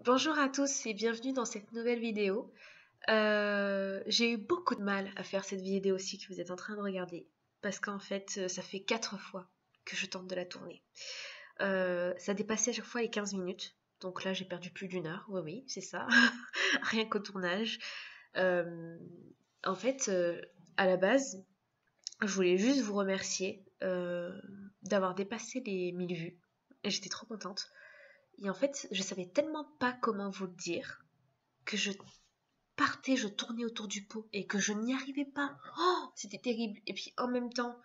Bonjour à tous et bienvenue dans cette nouvelle vidéo. J'ai eu beaucoup de mal à faire cette vidéo-ci que vous êtes en train de regarder parce qu'en fait ça fait 4 fois que je tente de la tourner. Ça dépassait à chaque fois les 15 minutes, donc là j'ai perdu plus d'1 heure, oui c'est ça, rien qu'au tournage. Euh, en fait, à la base, je voulais juste vous remercier d'avoir dépassé les 1000 vues et j'étais trop contente. Et en fait, je savais tellement pas comment vous le dire que je partais, je tournais autour du pot et que je n'y arrivais pas. Oh, c'était terrible. Et puis en même temps,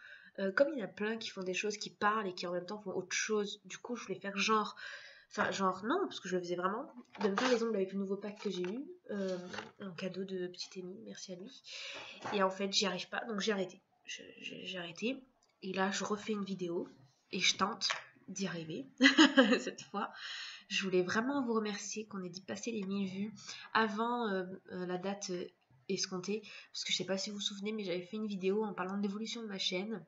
comme il y en a plein qui font des choses, qui parlent et qui en même temps font autre chose, du coup je voulais faire genre, enfin genre non, parce que je le faisais vraiment, de me faire les ongles avec le nouveau pack que j'ai eu, un cadeau de petite Amy, merci à lui. Et en fait j'y arrive pas, donc j'ai arrêté. J'ai arrêté. Et là je refais une vidéo et je tente d'y arriver cette fois. Je voulais vraiment vous remercier qu'on ait dépassé les 1000 vues avant la date escomptée. Parce que je sais pas si vous vous souvenez, mais j'avais fait une vidéo en parlant de l'évolution de ma chaîne.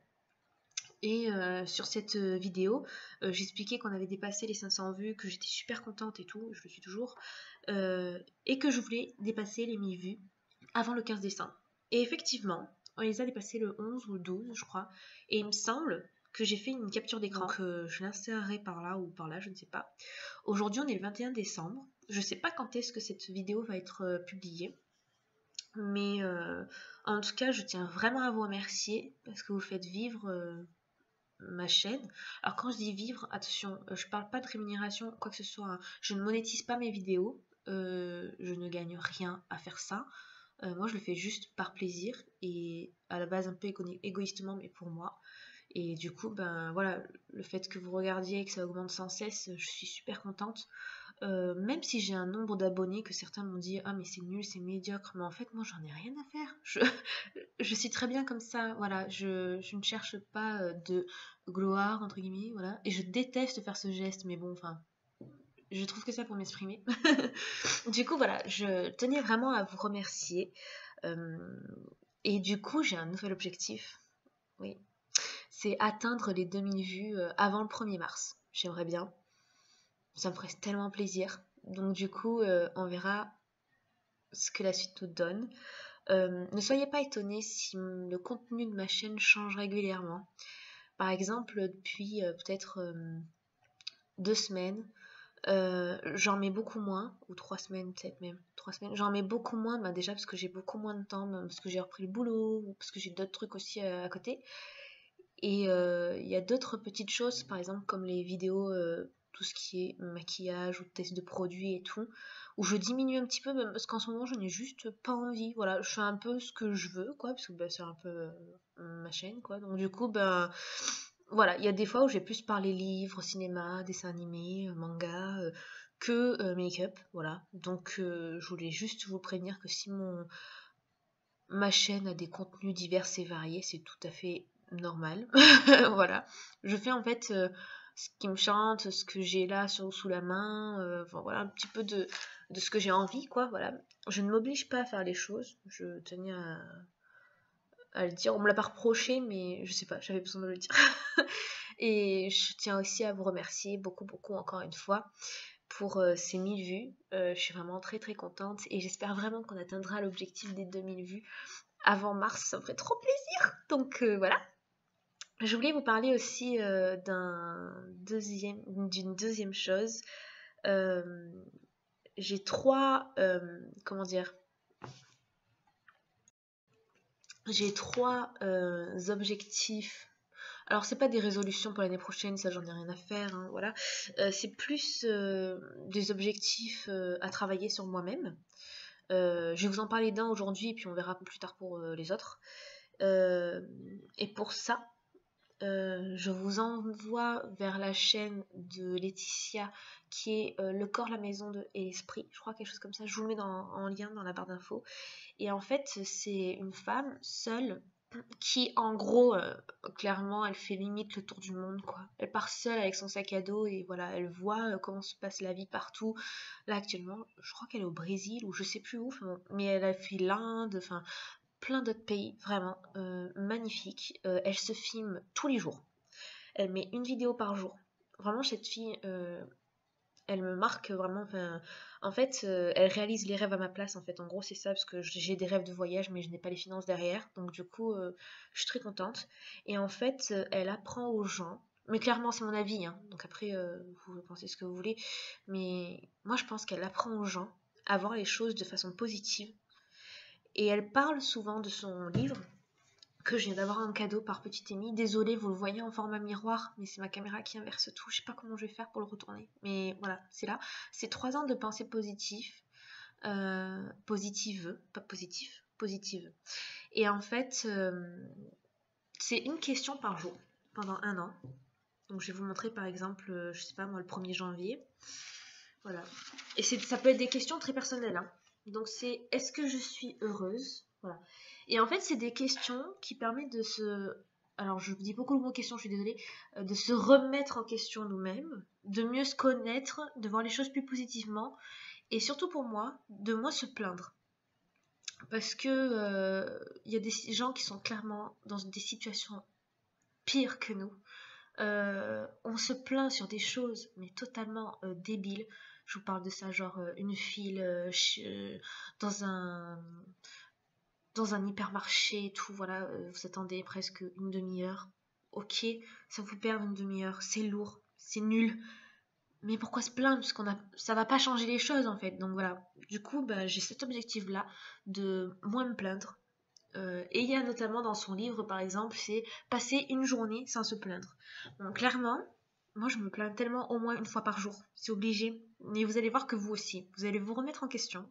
Et sur cette vidéo, j'expliquais qu'on avait dépassé les 500 vues, que j'étais super contente et tout, je le suis toujours. Et que je voulais dépasser les 1000 vues avant le 15 décembre. Et effectivement, on les a dépassés le 11 ou le 12, je crois. Et il me semble que j'ai fait une capture d'écran. Donc je l'insérerai par là ou par là, je ne sais pas. Aujourd'hui, on est le 21 décembre. Je ne sais pas quand est-ce que cette vidéo va être publiée. Mais en tout cas, je tiens vraiment à vous remercier parce que vous faites vivre ma chaîne. Alors quand je dis vivre, attention, je parle pas de rémunération, quoi que ce soit, hein. Je ne monétise pas mes vidéos. Je ne gagne rien à faire ça. Moi, je le fais juste par plaisir et à la base un peu égoïstement, mais pour moi. Et du coup, ben voilà, le fait que vous regardiez et que ça augmente sans cesse, je suis super contente. Même si j'ai un nombre d'abonnés que certains m'ont dit ah mais c'est nul, c'est médiocre, mais en fait moi j'en ai rien à faire. Je suis très bien comme ça, voilà, je ne cherche pas de gloire entre guillemets, voilà, et je déteste faire ce geste, mais bon, enfin, je trouve que ça pour m'exprimer. Du coup voilà, je tenais vraiment à vous remercier. Euh, et du coup j'ai un nouvel objectif, oui, c'est atteindre les 2000 vues avant le 1er mars. J'aimerais bien, ça me ferait tellement plaisir. Donc du coup, on verra ce que la suite nous donne. Ne soyez pas étonnés si le contenu de ma chaîne change régulièrement. Par exemple, depuis peut-être 2 semaines, j'en mets beaucoup moins, ou 3 semaines peut-être même, 3 semaines, j'en mets beaucoup moins, bah déjà parce que j'ai beaucoup moins de temps, parce que j'ai repris le boulot, ou parce que j'ai d'autres trucs aussi à côté. Et il y a d'autres petites choses, par exemple comme les vidéos, tout ce qui est maquillage ou test de produits et tout, où je diminue un petit peu, parce qu'en ce moment je n'ai juste pas envie. Voilà, je fais un peu ce que je veux, quoi, parce que bah, c'est un peu ma chaîne, quoi. Donc du coup, ben voilà, il y a des fois où j'ai plus parlé livres, cinéma, dessins animés, manga, que make-up, voilà. Donc je voulais juste vous prévenir que si ma chaîne a des contenus divers et variés, c'est tout à fait normal. Voilà. Je fais en fait ce qui me chante, ce que j'ai là sous la main, enfin, voilà, un petit peu de ce que j'ai envie, quoi. Voilà. Je ne m'oblige pas à faire les choses. Je tenais à le dire. On me l'a pas reproché, mais je sais pas, j'avais besoin de le dire. Et je tiens aussi à vous remercier beaucoup, beaucoup encore une fois pour ces 1000 vues. Je suis vraiment très très contente et j'espère vraiment qu'on atteindra l'objectif des 2000 vues avant mars, ça me ferait trop plaisir. Donc voilà. Je voulais vous parler aussi d'une deuxième chose. Euh, j'ai comment dire, j'ai trois objectifs. Alors c'est pas des résolutions pour l'année prochaine, ça j'en ai rien à faire, hein, voilà. C'est plus des objectifs à travailler sur moi-même. Je vais vous en parler d'un aujourd'hui et puis on verra plus tard pour les autres. Et pour ça, je vous envoie vers la chaîne de Laetitia qui est Le corps, la maison et l'esprit, je crois quelque chose comme ça, je vous le mets en lien dans la barre d'infos. Et en fait c'est une femme seule qui en gros clairement elle fait limite le tour du monde, quoi. Elle part seule avec son sac à dos et voilà, elle voit comment se passe la vie partout. Là actuellement je crois qu'elle est au Brésil ou je sais plus où, mais elle a fait l'Inde, enfin plein d'autres pays, vraiment magnifique. Elle se filme tous les jours. Elle met une vidéo par jour. Vraiment, cette fille, Elle me marque vraiment, enfin, en fait, elle réalise les rêves à ma place, en fait. En gros, c'est ça, parce que j'ai des rêves de voyage, mais je n'ai pas les finances derrière. Donc, du coup, je suis très contente. Et en fait, elle apprend aux gens, mais clairement, c'est mon avis, hein. Donc après, vous pensez ce que vous voulez. Mais moi, je pense qu'elle apprend aux gens à voir les choses de façon positive. Et elle parle souvent de son livre, que je viens d'avoir en cadeau par petite Amy. Désolée, vous le voyez en format miroir, mais c'est ma caméra qui inverse tout. Je sais pas comment je vais faire pour le retourner. Mais voilà, c'est là. C'est 3 ans de pensée positive. Positive, pas positif, positive. Et en fait, c'est une question par jour pendant 1 an. Donc je vais vous montrer par exemple, je sais pas moi, le 1er janvier. Voilà. Et ça peut être des questions très personnelles, hein. Donc c'est est-ce que je suis heureuse? Voilà. Et en fait, c'est des questions qui permettent de se... Alors je dis beaucoup le mot question, je suis désolée. De se remettre en question nous-mêmes, de mieux se connaître, de voir les choses plus positivement. Et surtout pour moi, de moins se plaindre. Parce que y a des gens qui sont clairement dans des situations pires que nous. On se plaint sur des choses, mais totalement débiles. Je vous parle de ça, genre une file dans un dans un hypermarché et tout, voilà, vous attendez presque une demi-heure. Ok, ça vous perd une demi-heure, c'est lourd, c'est nul. Mais pourquoi se plaindre? Parce ça va pas changer les choses en fait. Donc voilà. Du coup, bah, j'ai cet objectif-là de moins me plaindre. Et il y a notamment dans son livre, par exemple, c'est passer une journée sans se plaindre. Donc clairement, moi je me plains tellement au moins une fois par jour. C'est obligé. Mais vous allez voir que vous aussi, vous allez vous remettre en question.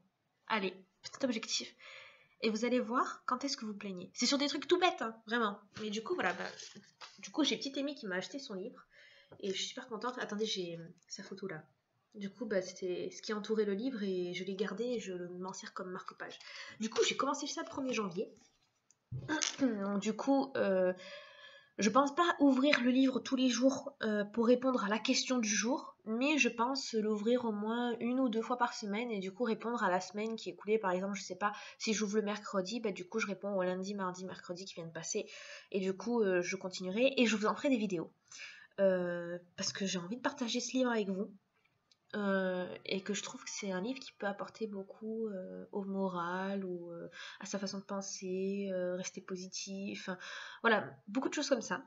Allez, petit objectif. Et vous allez voir quand est-ce que vous plaignez. C'est sur des trucs tout bêtes, hein, vraiment. Mais du coup, voilà. Bah, du coup, j'ai petite Amy qui m'a acheté son livre. Et je suis super contente. Attendez, j'ai sa photo là. Du coup, bah, c'était ce qui entourait le livre et je l'ai gardé et je m'en sers comme marque-page. Du coup, j'ai commencé ça le 1er janvier. Donc, du coup, je pense pas ouvrir le livre tous les jours pour répondre à la question du jour, mais je pense l'ouvrir au moins 1 ou 2 fois par semaine et du coup répondre à la semaine qui est écoulée. Par exemple, je sais pas, si j'ouvre le mercredi, bah du coup je réponds au lundi, mardi, mercredi qui vient de passer et du coup je continuerai et je vous en ferai des vidéos parce que j'ai envie de partager ce livre avec vous. Et que je trouve que c'est un livre qui peut apporter beaucoup au moral ou à sa façon de penser, rester positif, voilà, beaucoup de choses comme ça.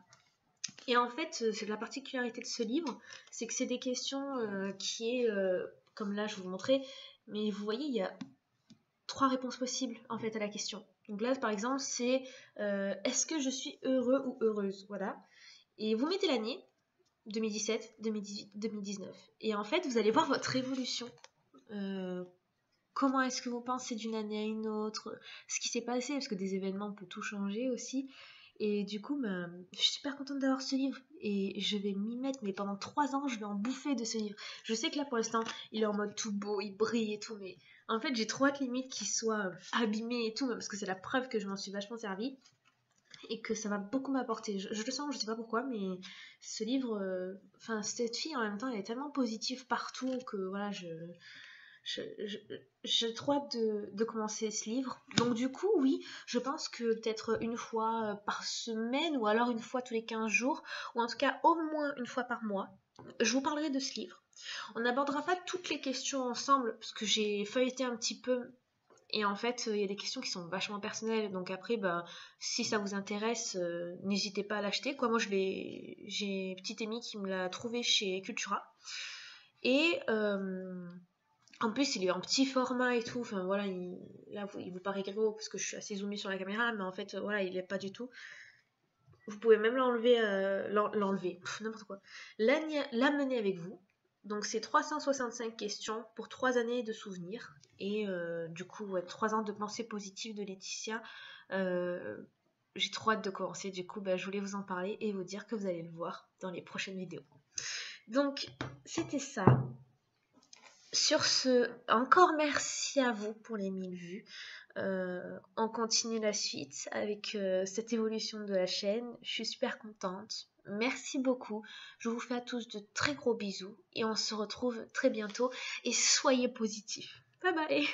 Et en fait, c'est la particularité de ce livre, c'est que c'est des questions qui est, comme là je vous montrais, mais vous voyez, il y a 3 réponses possibles en fait à la question. Donc là, par exemple, c'est est-ce que je suis heureux ou heureuse? Voilà. Et vous mettez l'année, 2017, 2018, 2019. Et en fait, vous allez voir votre évolution. Comment est-ce que vous pensez d'une année à une autre, ce qui s'est passé, parce que des événements peuvent tout changer aussi. Et du coup, bah, je suis super contente d'avoir ce livre et je vais m'y mettre, mais pendant 3 ans, je vais en bouffer de ce livre. Je sais que là, pour l'instant, il est en mode tout beau, il brille et tout, mais en fait, j'ai trop hâte limite qu'il soit abîmé et tout, parce que c'est la preuve que je m'en suis vachement servie et que ça va beaucoup m'apporter. Je le sens, je sais pas pourquoi, mais ce livre, enfin cette fille en même temps, elle est tellement positive partout que voilà, j'ai trop hâte de commencer ce livre. Donc du coup, oui, je pense que peut-être une fois par semaine ou alors une fois tous les 15 jours, ou en tout cas au moins une fois par mois, je vous parlerai de ce livre. On n'abordera pas toutes les questions ensemble parce que j'ai feuilleté un petit peu et en fait, il y a des questions qui sont vachement personnelles. Donc après, bah, si ça vous intéresse, n'hésitez pas à l'acheter. Quoi, moi, j'ai petite Amy qui me l'a trouvé chez Cultura. Et en plus, il est en petit format et tout. Enfin voilà, là, il vous paraît gros parce que je suis assez zoomée sur la caméra, mais en fait, voilà, il est pas du tout. Vous pouvez même l'enlever, n'importe quoi. L'amener avec vous. Donc c'est 365 questions pour 3 années de souvenirs. Et du coup, ouais, 3 ans de pensée positive de Laetitia. J'ai trop hâte de commencer. Du coup, bah, je voulais vous en parler et vous dire que vous allez le voir dans les prochaines vidéos. Donc, c'était ça. Sur ce, encore merci à vous pour les 1000 vues. On continue la suite avec cette évolution de la chaîne. Je suis super contente. Merci beaucoup. Je vous fais à tous de très gros bisous et on se retrouve très bientôt. Et soyez positifs. Bye bye.